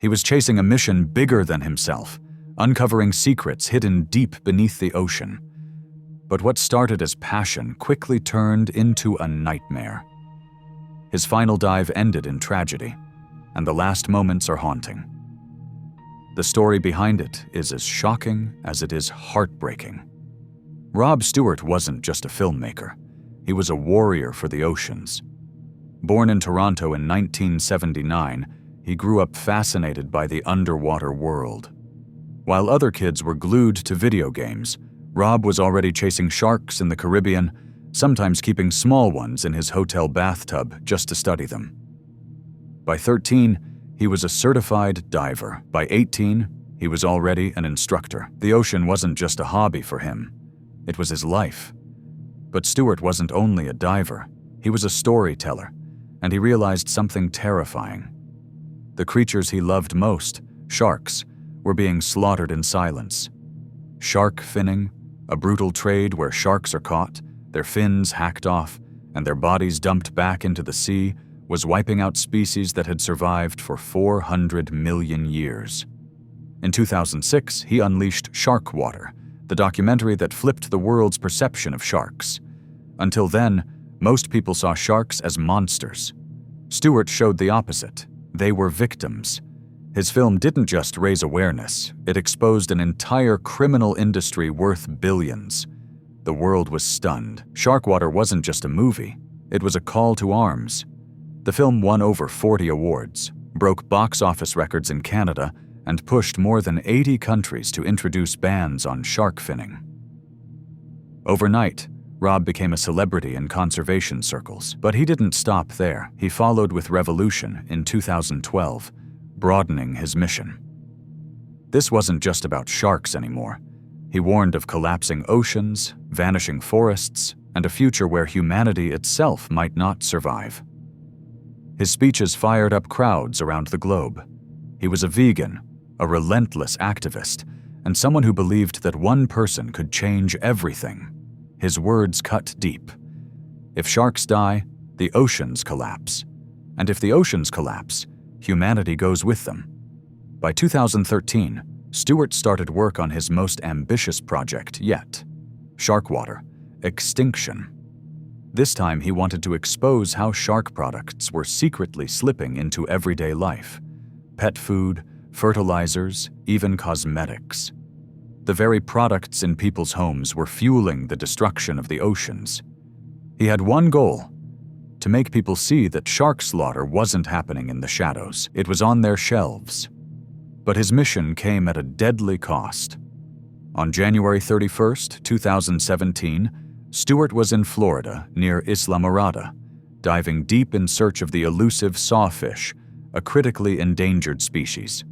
He was chasing a mission bigger than himself, uncovering secrets hidden deep beneath the ocean. But what started as passion quickly turned into a nightmare. His final dive ended in tragedy, and the last moments are haunting. The story behind it is as shocking as it is heartbreaking. Rob Stewart wasn't just a filmmaker. He was a warrior for the oceans. Born in Toronto in 1979, he grew up fascinated by the underwater world. While other kids were glued to video games, Rob was already chasing sharks in the Caribbean, sometimes keeping small ones in his hotel bathtub just to study them. By 13, he was a certified diver. By 18, he was already an instructor. The ocean wasn't just a hobby for him. It was his life. But Stewart wasn't only a diver. He was a storyteller, and he realized something terrifying. The creatures he loved most, sharks, were being slaughtered in silence. Shark finning, a brutal trade where sharks are caught, their fins hacked off, and their bodies dumped back into the sea, was wiping out species that had survived for 400 million years. In 2006, he unleashed Sharkwater, the documentary that flipped the world's perception of sharks. Until then, most people saw sharks as monsters. Stewart showed the opposite. They were victims. His film didn't just raise awareness, it exposed an entire criminal industry worth billions. The world was stunned. Sharkwater wasn't just a movie, it was a call to arms. The film won over 40 awards, broke box office records in Canada, and pushed more than 80 countries to introduce bans on shark finning. Overnight, Rob became a celebrity in conservation circles, but he didn't stop there. He followed with Revolution in 2012, broadening his mission. This wasn't just about sharks anymore. He warned of collapsing oceans, vanishing forests, and a future where humanity itself might not survive. His speeches fired up crowds around the globe. He was a vegan, a relentless activist, and someone who believed that one person could change everything. His words cut deep. If sharks die, the oceans collapse. And if the oceans collapse, humanity goes with them. By 2013, Stewart started work on his most ambitious project yet, Sharkwater Extinction. This time he wanted to expose how shark products were secretly slipping into everyday life. Pet food, fertilizers, even cosmetics. The very products in people's homes were fueling the destruction of the oceans. He had one goal: to make people see that shark slaughter wasn't happening in the shadows. It was on their shelves. But his mission came at a deadly cost. On January 31st, 2017, Stewart was in Florida, near Islamorada, diving deep in search of the elusive sawfish, a critically endangered species.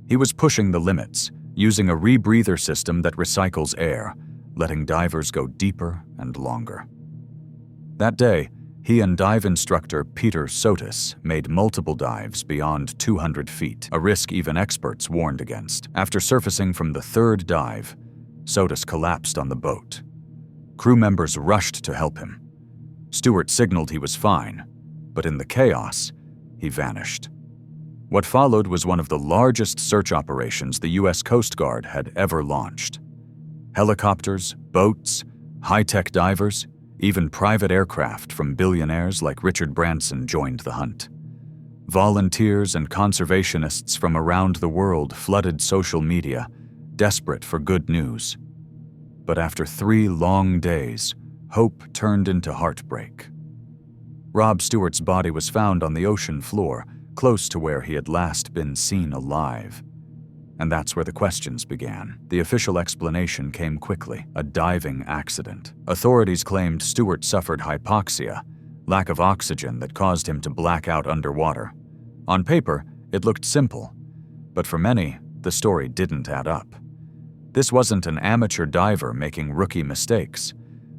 He was pushing the limits, using a rebreather system that recycles air, letting divers go deeper and longer. That day, he and dive instructor Peter Sotis made multiple dives beyond 200 feet, a risk even experts warned against. After surfacing from the third dive, Sotis collapsed on the boat. Crew members rushed to help him. Stewart signaled he was fine, but in the chaos, he vanished. What followed was one of the largest search operations the U.S. Coast Guard had ever launched. Helicopters, boats, high-tech divers, even private aircraft from billionaires like Richard Branson joined the hunt. Volunteers and conservationists from around the world flooded social media, desperate for good news. But after 3 long days, hope turned into heartbreak. Rob Stewart's body was found on the ocean floor, close to where he had last been seen alive. And that's where the questions began. The official explanation came quickly: a diving accident. Authorities claimed Stewart suffered hypoxia, lack of oxygen that caused him to black out underwater. On paper, it looked simple, but for many, the story didn't add up. This wasn't an amateur diver making rookie mistakes.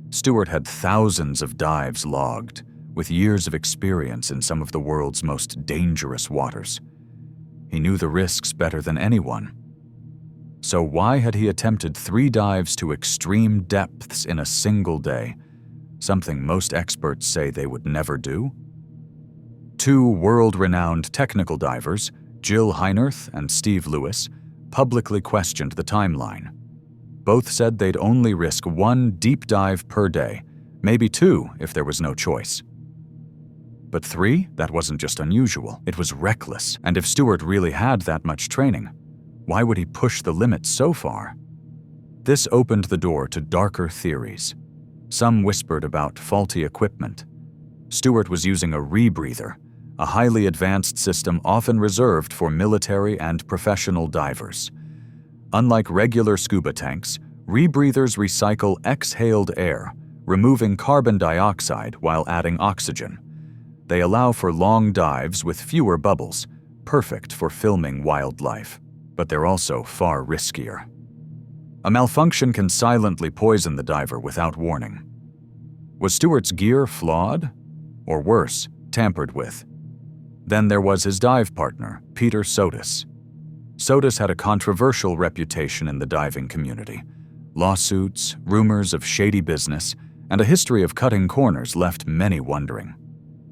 Stewart had thousands of dives logged, with years of experience in some of the world's most dangerous waters. He knew the risks better than anyone. So why had he attempted 3 dives to extreme depths in a single day, something most experts say they would never do? 2 world-renowned technical divers, Jill Heinerth and Steve Lewis publicly questioned the timeline. Both said they'd only risk 1 deep dive per day, maybe 2 if there was no choice. But 3? That wasn't just unusual, it was reckless. And if Stewart really had that much training, why would he push the limit so far? This opened the door to darker theories. Some whispered about faulty equipment. Stewart was using a rebreather, a highly advanced system often reserved for military and professional divers. Unlike regular scuba tanks, rebreathers recycle exhaled air, removing carbon dioxide while adding oxygen. They allow for long dives with fewer bubbles, perfect for filming wildlife, but they're also far riskier. A malfunction can silently poison the diver without warning. Was Stewart's gear flawed? Or worse, tampered with? Then there was his dive partner, Peter Sotis. Sotis had a controversial reputation in the diving community. Lawsuits, rumors of shady business, and a history of cutting corners left many wondering.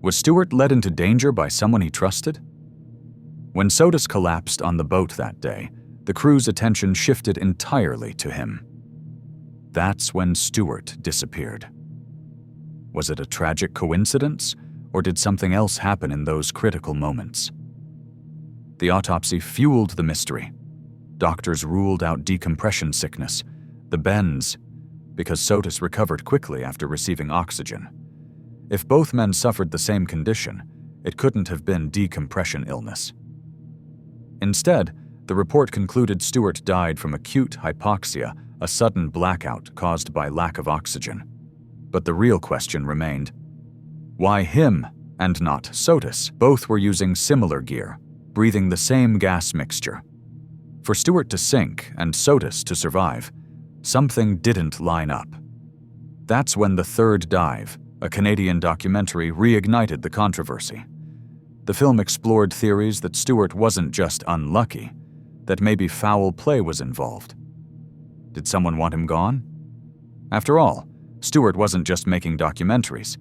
Was Stewart led into danger by someone he trusted? When Sotis collapsed on the boat that day, the crew's attention shifted entirely to him. That's when Stewart disappeared. Was it a tragic coincidence, or did something else happen in those critical moments? The autopsy fueled the mystery. Doctors ruled out decompression sickness, the bends, because Sotis recovered quickly after receiving oxygen. If both men suffered the same condition, it couldn't have been decompression illness. Instead, the report concluded Stewart died from acute hypoxia, a sudden blackout caused by lack of oxygen. But the real question remained: why him and not Sotis? Both were using similar gear, breathing the same gas mixture. For Stewart to sink and Sotis to survive, something didn't line up. That's when The Third Dive, a Canadian documentary, reignited the controversy. The film explored theories that Stewart wasn't just unlucky, that maybe foul play was involved. Did someone want him gone? After all, Stewart wasn't just making documentaries.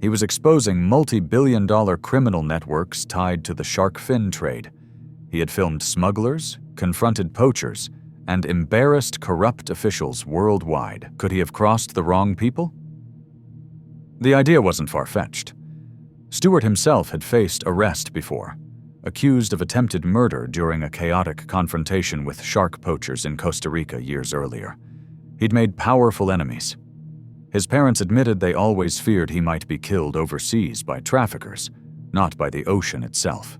He was exposing multi-billion-dollar criminal networks tied to the shark fin trade. He had filmed smugglers, confronted poachers, and embarrassed corrupt officials worldwide. Could he have crossed the wrong people? The idea wasn't far-fetched. Stewart himself had faced arrest before, accused of attempted murder during a chaotic confrontation with shark poachers in Costa Rica years earlier. He'd made powerful enemies. His parents admitted they always feared he might be killed overseas by traffickers, not by the ocean itself.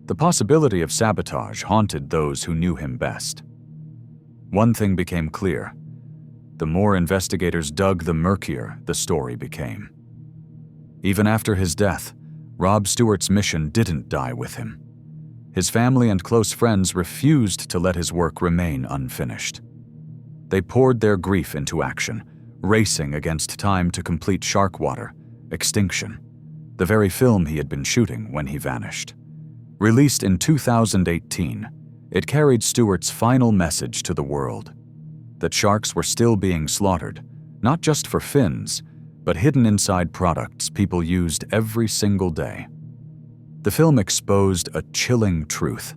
The possibility of sabotage haunted those who knew him best. One thing became clear: the more investigators dug, the murkier the story became. Even after his death, Rob Stewart's mission didn't die with him. His family and close friends refused to let his work remain unfinished. They poured their grief into action, racing against time to complete Sharkwater Extinction, the very film he had been shooting when he vanished. Released in 2018, it carried Stewart's final message to the world: that sharks were still being slaughtered, not just for fins, but hidden inside products people used every single day. The film exposed a chilling truth.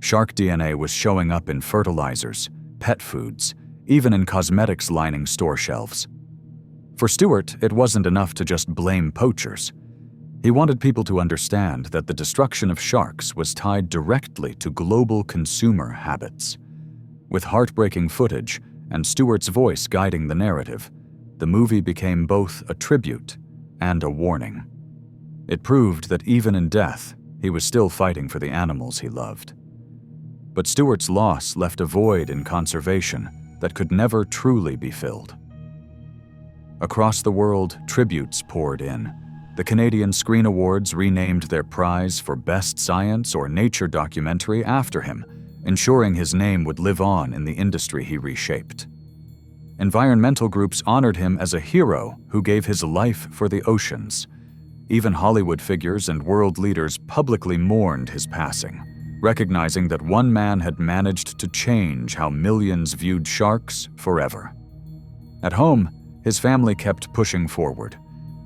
Shark DNA was showing up in fertilizers, pet foods, even in cosmetics lining store shelves. For Stewart, it wasn't enough to just blame poachers. He wanted people to understand that the destruction of sharks was tied directly to global consumer habits. With heartbreaking footage and Stewart's voice guiding the narrative, the movie became both a tribute and a warning. It proved that even in death, he was still fighting for the animals he loved. But Stewart's loss left a void in conservation that could never truly be filled. Across the world, tributes poured in. The Canadian Screen Awards renamed their prize for Best Science or Nature documentary after him, ensuring his name would live on in the industry he reshaped. Environmental groups honored him as a hero who gave his life for the oceans. Even Hollywood figures and world leaders publicly mourned his passing, recognizing that one man had managed to change how millions viewed sharks forever. At home, his family kept pushing forward.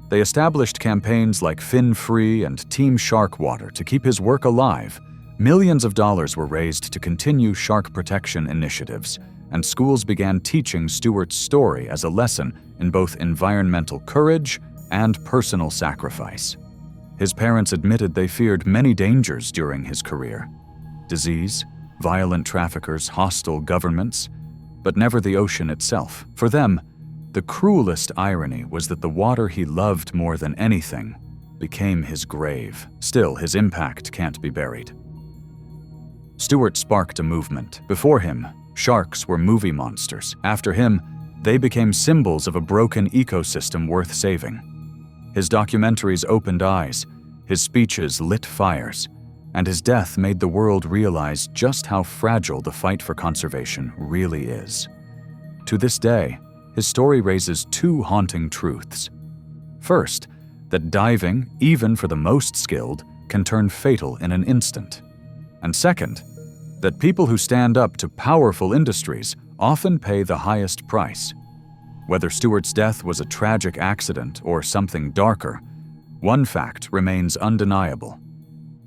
They established campaigns like Fin Free and Team Sharkwater to keep his work alive, Millions of dollars were raised to continue shark protection initiatives, and schools began teaching Stewart's story as a lesson in both environmental courage and personal sacrifice. His parents admitted they feared many dangers during his career: disease, violent traffickers, hostile governments, but never the ocean itself. For them, the cruelest irony was that the water he loved more than anything became his grave. Still, his impact can't be buried. Stewart sparked a movement. Before him, sharks were movie monsters. After him, they became symbols of a broken ecosystem worth saving. His documentaries opened eyes, his speeches lit fires, and his death made the world realize just how fragile the fight for conservation really is. To this day, his story raises two haunting truths. First, that diving, even for the most skilled, can turn fatal in an instant. And second, that people who stand up to powerful industries often pay the highest price. Whether Stewart's death was a tragic accident or something darker, one fact remains undeniable.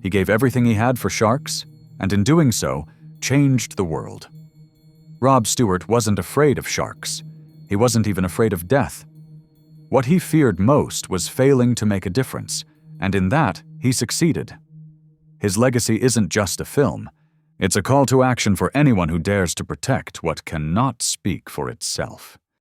He gave everything he had for sharks, and in doing so, changed the world. Rob Stewart wasn't afraid of sharks. He wasn't even afraid of death. What he feared most was failing to make a difference, and in that, he succeeded. His legacy isn't just a film. It's a call to action for anyone who dares to protect what cannot speak for itself.